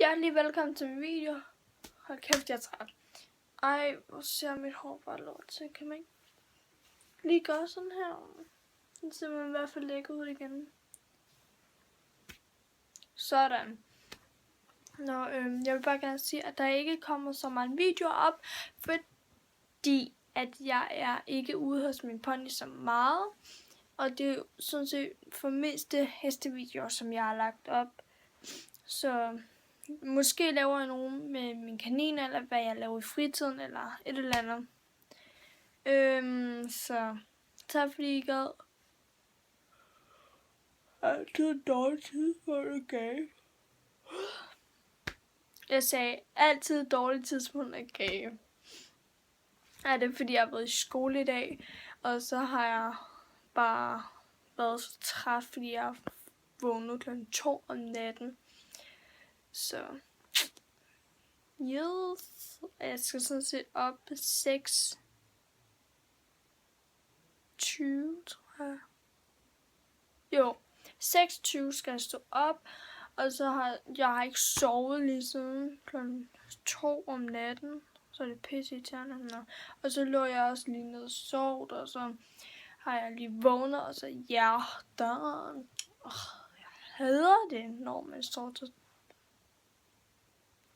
Hjertelig velkommen til min video. Hold kæft, jeg er træt. Ej, hvor ser mit hår bare lort til. Kan man ikke lige gøre sådan her? Det ser man i hvert fald lækker ud igen. Sådan. Nå, jeg vil bare gerne sige, at der ikke kommer så mange videoer op, fordi at jeg er ikke ude hos min pony så meget. Og det er jo sådan set for meste hestevideoer, som jeg har lagt op. Så måske laver jeg nogen med min kanin, eller hvad jeg laver i fritiden, eller et eller andet. Så tak fordi I gad. Altid en dårlig tidspunkt at gave. Jeg sagde altid et dårligt tidspunkt at gave. Er det fordi jeg har været i skole i dag, og så har jeg bare været så træt, fordi jeg har vågnet kl. 2 om natten. Så yes. Jeg skal sådan set op 6:20, tror jeg. Jo, 6:20 skal jeg stå op, og så har jeg ikke sovet lige siden kl. 2 om natten. Så er det pisseirriterende. Og så lå jeg også lige ned og sovet, og så har jeg lige vågnet, og så hjerteren. Jeg hader det, når man står så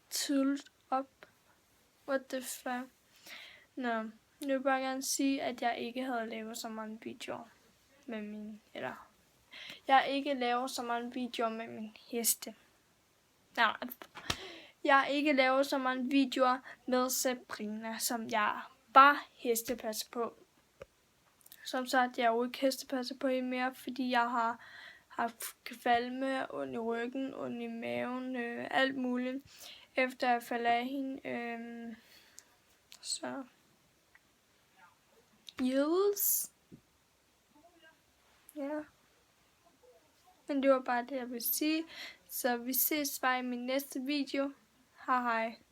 tidligt op. What the fuck? Nå, jeg vil bare gerne sige, at jeg ikke havde lavet så mange videoer med min, jeg ikke laver så mange videoer med min heste. Nej, jeg ikke laver så mange videoer med Sabrina, som jeg bare hestepasser på. Som sagt, jeg er jo ikke hestepasser på hende mere, fordi jeg har haft kvalme, ondt i ryggen, ondt i maven, alt muligt, efter jeg faldt af hende. Så yes. Ja. Men det var bare det, jeg ville sige. Så vi ses bare i min næste video. Hej hej.